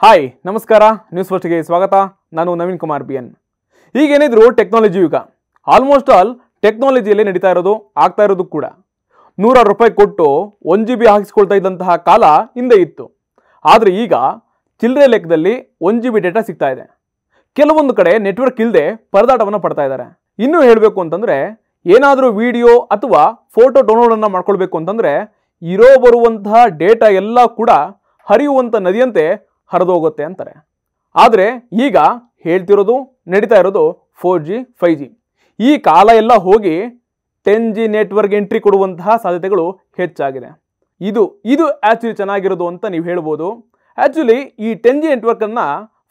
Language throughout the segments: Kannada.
ಹಾಯ್ ನಮಸ್ಕಾರ ನ್ಯೂಸ್ ಫಸ್ಟ್ಗೆ ಸ್ವಾಗತ. ನಾನು ನವೀನ್ ಕುಮಾರ್ BN. ಈಗೇನಿದ್ರು ಟೆಕ್ನಾಲಜಿ ಯುಗ. ಆಲ್ಮೋಸ್ಟ್ ಆಲ್ ಟೆಕ್ನಾಲಜಿಯಲ್ಲಿ ನಡೀತಾ ಇರೋದು ಆಗ್ತಾ ಇರೋದು ಕೂಡ. ₹100 ಕೊಟ್ಟು 1 GB ಹಾಕಿಸ್ಕೊಳ್ತಾ ಇದ್ದಂತಹ ಕಾಲ ಹಿಂದೆ ಇತ್ತು. ಆದರೆ ಈಗ ಚಿಲ್ಲರೆ ಲೆಕ್ಕದಲ್ಲಿ 1 GB ಡೇಟಾ ಸಿಗ್ತಾ ಇದೆ. ಕೆಲವೊಂದು ಕಡೆ ನೆಟ್ವರ್ಕ್ ಇಲ್ಲದೆ ಪರದಾಟವನ್ನು ಪಡ್ತಾ ಇದ್ದಾರೆ. ಇನ್ನೂ ಹೇಳಬೇಕು ಅಂತಂದರೆ ಏನಾದರೂ ವಿಡಿಯೋ ಅಥವಾ ಫೋಟೋ ಡೌನ್ಲೋಡನ್ನು ಮಾಡ್ಕೊಳ್ಬೇಕು ಅಂತಂದರೆ ಬರುವಂತಹ ಡೇಟಾ ಎಲ್ಲ ಕೂಡ ಹರಿಯುವಂಥ ನದಿಯಂತೆ ಹರಿದೋಗುತ್ತೆ ಅಂತಾರೆ. ಆದರೆ ಈಗ ಹೇಳ್ತಿರೋದು ನಡೀತಾ ಇರೋದು 4G 5G. ಈ ಕಾಲ ಎಲ್ಲ ಹೋಗಿ 10G ನೆಟ್ವರ್ಕ್ ಎಂಟ್ರಿ ಕೊಡುವಂತಹ ಸಾಧ್ಯತೆಗಳು ಹೆಚ್ಚಾಗಿದೆ. ಇದು ಆ್ಯಕ್ಚುಲಿ ಚೆನ್ನಾಗಿರೋದು ಅಂತ ನೀವು ಹೇಳ್ಬೋದು. ಆ್ಯಕ್ಚುಲಿ ಈ 10G ನೆಟ್ವರ್ಕನ್ನು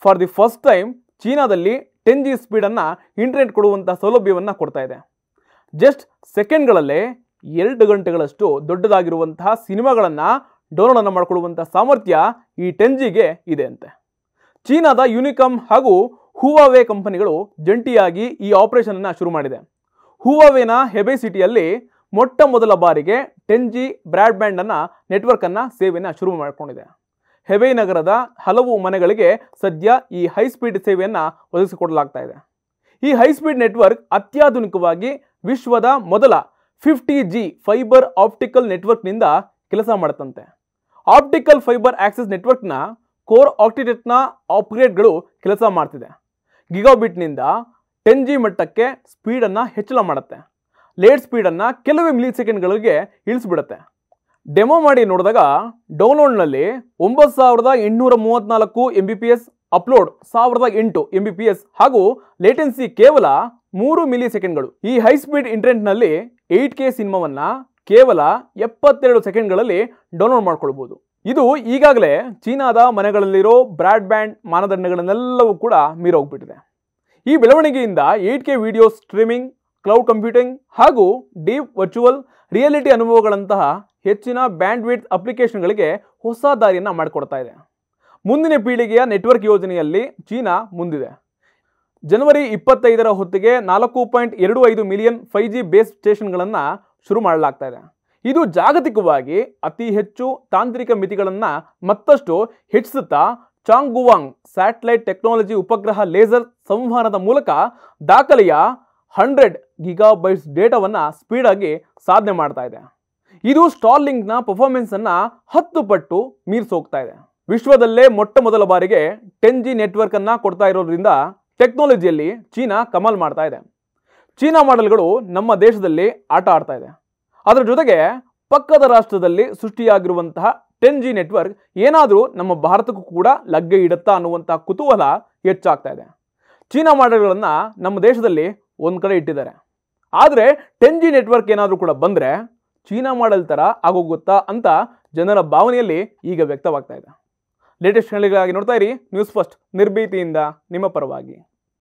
ಫಾರ್ ದಿ ಫಸ್ಟ್ ಟೈಮ್ ಚೀನಾದಲ್ಲಿ 10G ಸ್ಪೀಡನ್ನು ಇಂಟರ್ನೆಟ್ ಕೊಡುವಂಥ ಸೌಲಭ್ಯವನ್ನು ಕೊಡ್ತಾ ಇದೆ. ಜಸ್ಟ್ ಸೆಕೆಂಡ್ಗಳಲ್ಲೇ 2 ಗಂಟೆಗಳಷ್ಟು ದೊಡ್ಡದಾಗಿರುವಂತಹ ಸಿನಿಮಾಗಳನ್ನು ಡೌನ್ಲೋಡನ್ನು ಮಾಡಿಕೊಳ್ಳುವಂಥ ಸಾಮರ್ಥ್ಯ ಈ 10Gಗೆ ಇದೆ ಅಂತೆ. ಚೀನಾದ ಯುನಿಕಾಮ್ ಹಾಗೂ ಹುವಾವೆ ಕಂಪನಿಗಳು ಜಂಟಿಯಾಗಿ ಈ ಆಪರೇಷನನ್ನು ಶುರು ಮಾಡಿದೆ. ಹುವಾವೆನ ಹೆಬೈ ಸಿಟಿಯಲ್ಲಿ ಮೊಟ್ಟ ಮೊದಲ ಬಾರಿಗೆ 10G ಬ್ರಾಡ್ಬ್ಯಾಂಡನ್ನು ನೆಟ್ವರ್ಕನ್ನು ಸೇವೆಯನ್ನು ಶುರು ಮಾಡಿಕೊಂಡಿದೆ. ಹೆಬೈ ನಗರದ ಹಲವು ಮನೆಗಳಿಗೆ ಸದ್ಯ ಈ ಹೈಸ್ಪೀಡ್ ಸೇವೆಯನ್ನು ಒದಗಿಸಿಕೊಡಲಾಗ್ತಾ ಇದೆ. ಈ ಹೈಸ್ಪೀಡ್ ನೆಟ್ವರ್ಕ್ ಅತ್ಯಾಧುನಿಕವಾಗಿ ವಿಶ್ವದ ಮೊದಲ 50G ಫೈಬರ್ ಆಪ್ಟಿಕಲ್ ನೆಟ್ವರ್ಕ್ನಿಂದ ಕೆಲಸ ಮಾಡುತ್ತಂತೆ. ಆಪ್ಟಿಕಲ್ ಫೈಬರ್ ಆಕ್ಸೆಸ್ ನೆಟ್ವರ್ಕ್ನ ಕೋರ್ ಆಕ್ಟಿಟೆಟ್ನ ಅಪ್ಗ್ರೇಡ್ಗಳು ಕೆಲಸ ಮಾಡ್ತಿದೆ. ಗಿಗಾಬಿಟ್ನಿಂದ 10G ಮಟ್ಟಕ್ಕೆ ಸ್ಪೀಡನ್ನು ಹೆಚ್ಚಳ ಮಾಡುತ್ತೆ. ಲೇಟ್ ಸ್ಪೀಡನ್ನು ಕೆಲವೇ ಮಿಲಿ ಸೆಕೆಂಡ್ಗಳಿಗೆ ಇಳಿಸ್ಬಿಡುತ್ತೆ. ಡೆಮೋ ಮಾಡಿ ನೋಡಿದಾಗ ಡೌನ್ಲೋಡ್ನಲ್ಲಿ 9834 MBPS, ಅಪ್ಲೋಡ್ 1008 MBPS ಹಾಗೂ ಲೇಟೆನ್ಸಿ ಕೇವಲ 3 ಮಿಲಿ ಸೆಕೆಂಡ್ಗಳು. ಈ ಹೈಸ್ಪೀಡ್ ಇಂಟರ್ನೆಟ್ನಲ್ಲಿ 8K ಸಿನಿಮಾವನ್ನು ಕೇವಲ 72 ಸೆಕೆಂಡ್ಗಳಲ್ಲಿ ಡೌನ್ಲೋಡ್ ಮಾಡ್ಕೊಳ್ಬೋದು. ಇದು ಈಗಾಗಲೇ ಚೀನಾದ ಮನೆಗಳಲ್ಲಿರೋ ಬ್ರಾಡ್ಬ್ಯಾಂಡ್ ಮಾನದಂಡಗಳನ್ನೆಲ್ಲವೂ ಕೂಡ ಮೀರೋಗ್ಬಿಟ್ಟಿದೆ. ಈ ಬೆಳವಣಿಗೆಯಿಂದ 8K video streaming, cloud computing ಹಾಗೂ ಡೀಪ್ ವರ್ಚುವಲ್ ರಿಯಾಲಿಟಿ ಅನುಭವಗಳಂತಹ ಹೆಚ್ಚಿನ ಬ್ಯಾಂಡ್ವಿಡ್ತ್ ಅಪ್ಲಿಕೇಶನ್ಗಳಿಗೆ ಹೊಸ ದಾರಿಯನ್ನು ಮಾಡಿಕೊಡ್ತಾ ಇದೆ. ಮುಂದಿನ ಪೀಳಿಗೆಯ ನೆಟ್ವರ್ಕ್ ಯೋಜನೆಯಲ್ಲಿ ಚೀನಾ ಮುಂದಿದೆ. ಜನವರಿ 25ರ ಹೊತ್ತಿಗೆ 4.25 ಮಿಲಿಯನ್ 5G ಬೇಸ್ ಸ್ಟೇಷನ್ಗಳನ್ನು ಶುರು ಮಾಡಲಾಗ್ತಾ ಇದೆ. ಇದು ಜಾಗತಿಕವಾಗಿ ಅತಿ ಹೆಚ್ಚು ತಾಂತ್ರಿಕ ಮಿತಿಗಳನ್ನು ಮತ್ತಷ್ಟು ಹೆಚ್ಚಿಸುತ್ತಾ ಚಾಂಗ್ಗುವಾಂಗ್ ಸ್ಯಾಟಲೈಟ್ ಟೆಕ್ನಾಲಜಿ ಉಪಗ್ರಹ ಲೇಸರ್ ಸಂವಹನದ ಮೂಲಕ ದಾಖಲೆಯ 100 GB ಡೇಟಾವನ್ನು ಸ್ಪೀಡಾಗಿ ಸಾಧನೆ ಮಾಡ್ತಾ ಇದೆ. ಇದು ಸ್ಟಾರ್ಲಿಂಕ್ನ ಪರ್ಫಾರ್ಮೆನ್ಸನ್ನು 10 ಪಟ್ಟು ಮೀರಿಸೋಗ್ತಾ ಇದೆ. ವಿಶ್ವದಲ್ಲೇ ಮೊಟ್ಟ ಮೊದಲ ಬಾರಿಗೆ 10G ನೆಟ್ವರ್ಕನ್ನು ಕೊಡ್ತಾ ಇರೋದ್ರಿಂದ ಟೆಕ್ನಾಲಜಿಯಲ್ಲಿ ಚೀನಾ ಕಮಾಲ್ ಮಾಡ್ತಾ ಇದೆ. ಚೀನಾ ಮಾಡೆಲ್ಗಳು ನಮ್ಮ ದೇಶದಲ್ಲಿ ಆಟ ಆಡ್ತಾ ಇದೆ. ಅದರ ಜೊತೆಗೆ ಪಕ್ಕದ ರಾಷ್ಟ್ರದಲ್ಲಿ ಸೃಷ್ಟಿಯಾಗಿರುವಂತಹ 10G ನೆಟ್ವರ್ಕ್ ಏನಾದರೂ ನಮ್ಮ ಭಾರತಕ್ಕೂ ಕೂಡ ಲಗ್ಗೆ ಇಡುತ್ತಾ ಅನ್ನುವಂಥ ಕುತೂಹಲ ಹೆಚ್ಚಾಗ್ತಾ ಇದೆ. ಚೀನಾ ಮಾಡೆಲ್ಗಳನ್ನು ನಮ್ಮ ದೇಶದಲ್ಲಿ ಒಂದು ಕಡೆ ಇಟ್ಟಿದ್ದಾರೆ. ಆದರೆ 10G ನೆಟ್ವರ್ಕ್ ಏನಾದರೂ ಕೂಡ ಬಂದರೆ ಚೀನಾ ಮಾಡೆಲ್ ಥರ ಆಗೋಗುತ್ತಾ ಅಂತ ಜನರ ಭಾವನೆಯಲ್ಲಿ ಈಗ ವ್ಯಕ್ತವಾಗ್ತಾ ಇದೆ. ಲೇಟೆಸ್ಟ್ ಗಳಿಗಾಗಿ ನೋಡ್ತಾ ಇರಿ ನ್ಯೂಸ್ ಫಸ್ಟ್, ನಿರ್ಭೀತಿಯಿಂದ ನಿಮ್ಮ ಪರವಾಗಿ.